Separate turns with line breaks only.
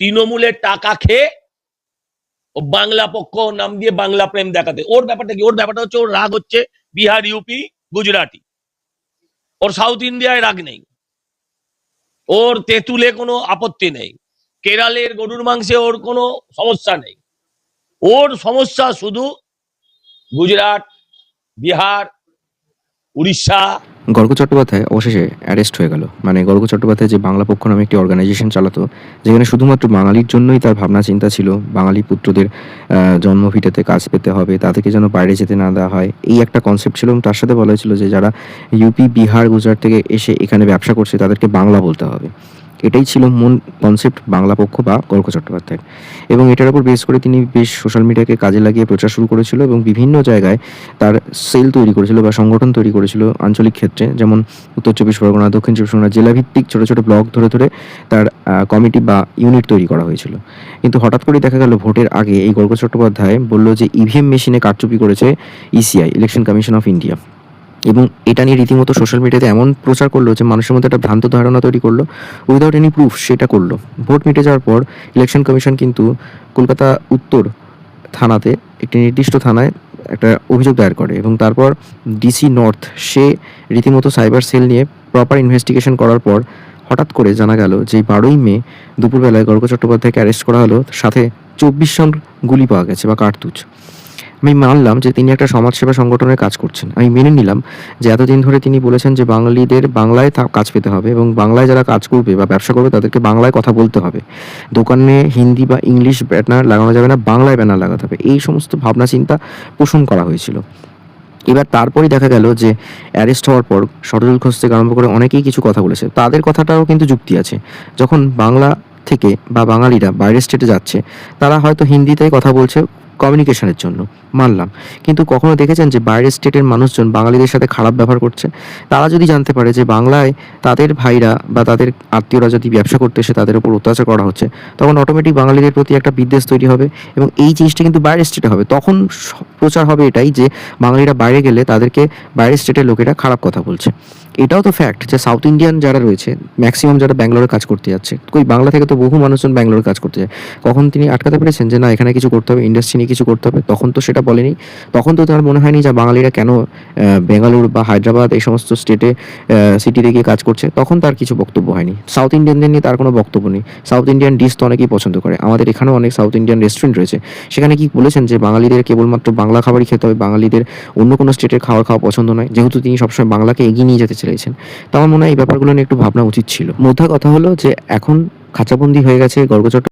তৃণমূলের টাকা খেয়ে ও বাংলা পক্ষ নাম দিয়ে বাংলা প্রেম দেখাতে। ওর ব্যাপারটা কি? ওর ব্যাপারটা হচ্ছে ওর রাগ হচ্ছে বিহার, ইউপি, গুজরাটি। ওর সাউথ ইন্ডিয়ায় রাগ নেই, ওর তেঁতুলে কোনো আপত্তি নেই, কেরালের গরুর মাংসে ওর কোনো সমস্যা নেই। ওর সমস্যা শুধু গুজরাট, বিহার, উড়িষ্যা।
গর্গ চট্টোপাধ্যায় অবশেষে অ্যারেস্ট হয়ে গেল। মানে গর্গ চট্টোপাধ্যায় যে বাংলা পক্ষ নামে একটি অর্গানাইজেশন চালাতো, যেখানে শুধুমাত্র বাঙালির জন্যই তার ভাবনা চিন্তা ছিল, বাঙালি পুত্রদের জন্মভিটেতে কাজ পেতে হবে, তাদেরকে যেন বাইরে যেতে না দেওয়া হয়, এই একটা কনসেপ্ট ছিল। এবং তার সাথে বলা হয়েছিল যে যারা ইউপি, বিহার, গুজরাট থেকে এসে এখানে ব্যবসা করছে তাদেরকে বাংলা বলতে হবে। এটাই ছিল মূল কনসেপ্ট বাংলা পক্ষ বা গর্গ চট্টোপাধ্যায়। এবং এটার উপর বেস করে তিনি বেশ সোশ্যাল মিডিয়াকে কাজে লাগিয়ে প্রচার শুরু করেছিল এবং বিভিন্ন জায়গায় তার সেল তৈরি করেছিল বা সংগঠন তৈরি করেছিল আঞ্চলিক ক্ষেত্রে, যেমন উত্তর চব্বিশ পরগনা, দক্ষিণ চব্বিশ পরগনা, জেলাভিত্তিক ছোটো ছোটো ব্লক ধরে ধরে তার কমিটি বা ইউনিট তৈরি করা হয়েছিল। কিন্তু হঠাৎ করেই দেখা গেল ভোটের আগে এই গর্গ চট্টোপাধ্যায় বলল যে ইভিএম মেশিনে কারচুপি করেছে ECI, election commission of India. এবং এটা নিয়ে রীতিমতো সোশ্যাল মিডিয়াতে এমন প্রচার করলো যে মানুষের মধ্যে একটা ভ্রান্ত ধারণা তৈরি করলো, উইদাউট এনি প্রুফ সেটা করলো। ভোট মিটে যাওয়ার পর ইলেকশন কমিশন কিন্তু কলকাতা উত্তর থানাতে, একটি নির্দিষ্ট থানায় একটা অভিযোগ দায়ের করে এবং তারপর ডিসি নর্থ সে রীতিমতো সাইবার সেল নিয়ে প্রপার ইনভেস্টিগেশন করার পর হঠাৎ করে জানা গেল যে 12ই মে দুপুরবেলায় গর্গ চট্টোপাধ্যায়কে অ্যারেস্ট করা হলো। সাথে 24 রাউন্ড গুলি পাওয়া গেছে বা কার্তুজ। আমি মানলাম যে তিনি একটা সমাজসেবা সংগঠনের কাজ করছেন, আমি মেনে নিলাম যে এতদিন ধরে তিনি বলেছেন যে বাঙালিদের বাংলায় কাজ পেতে হবে এবং বাংলায় যারা কাজ করবে বা ব্যবসা করবে তাদেরকে বাংলায় কথা বলতে হবে, দোকানে হিন্দি বা ইংলিশ ব্যানার লাগানো যাবে না, বাংলায় ব্যানার লাগাতে হবে, এই সমস্ত ভাবনা চিন্তা পোষণ করা হয়েছিল। এবার তারপরেই দেখা গেল যে অ্যারেস্ট হওয়ার পর শরদুল ঘোষ থেকে আরম্ভ করে অনেকেই কিছু কথা বলেছে, তাদের কথাটাও কিন্তু যুক্তি আছে। যখন বাংলা থেকে বা বাঙালিরা বাইরের স্টেটে যাচ্ছে, তারা হয়তো হিন্দিতেই কথা বলছে কমিউনিকেশনের জন্য, মানলাম। কিন্তু কখনো দেখেছেন যে বাইরের স্টেটের মানুষজন বাঙালিদের সাথে খারাপ ব্যবহার করছে? তারা যদি জানতে পারে যে বাংলায় তাদের ভাইরা বা তাদের আত্মীয়রা যদি ব্যবসা করতে এসে তাদের উপর অত্যাচার করা হচ্ছে, তখন অটোমেটিক বাঙালিদের প্রতি একটা বিদ্বেষ তৈরি হবে এবং এই জিনিসটা কিন্তু বাইরের স্টেটে হবে। তখন প্রচার হবে এটাই যে বাঙালিরা বাইরে গেলে তাদেরকে বাইরের স্টেটের লোকেরা খারাপ কথা বলছে। এটাও তো ফ্যাক্ট যে সাউথ ইন্ডিয়ান যারা রয়েছে ম্যাক্সিমাম যারা ব্যাঙ্গালোরে কাজ করতে যাচ্ছে, কই বাংলা থেকে তো বহু মানুষজন ব্যাঙ্গালোরে কাজ করতে যায়। কখন তিনি আটকাতে পেরেছেন যে না এখানে কিছু করতে হবে, ইন্ডাস্ট্রি নিয়ে কিছু করতে হবে? তখন তো সেটা বলেনি। তখন তো তার মনে হয়নি যে বাঙালিরা কেন বেঙ্গালুরু বা হায়দ্রাবাদ এই সমস্ত স্টেটে সিটিতে গিয়ে কাজ করছে, তখন তার কিছু বক্তব্য হয়নি। সাউথ ইন্ডিয়ানদের নিয়ে তার কোনো বক্তব্য নেই। সাউথ ইন্ডিয়ান ডিশ তো অনেকেই পছন্দ করে, আমাদের এখানেও অনেক সাউথ ইন্ডিয়ান রেস্টুরেন্ট রয়েছে, সেখানে কি বলেছেন যে বাঙালিদের কেবলমাত্র বাংলা খাবারই খেতে হবে, বাঙালিদের অন্য কোনো স্টেটের খাওয়া পছন্দ নয়? যেহেতু তিনি সবসময় বাংলাকে এগিয়ে নিয়ে যেতে চেয়েছেন, তো আমার মনে হয় এই ব্যাপারগুলো নিয়ে একটু ভাবনা উচিত ছিল। মোদ্দা কথা হলো যে এখন খাঁচাবন্দি হয়ে গেছে গর্গ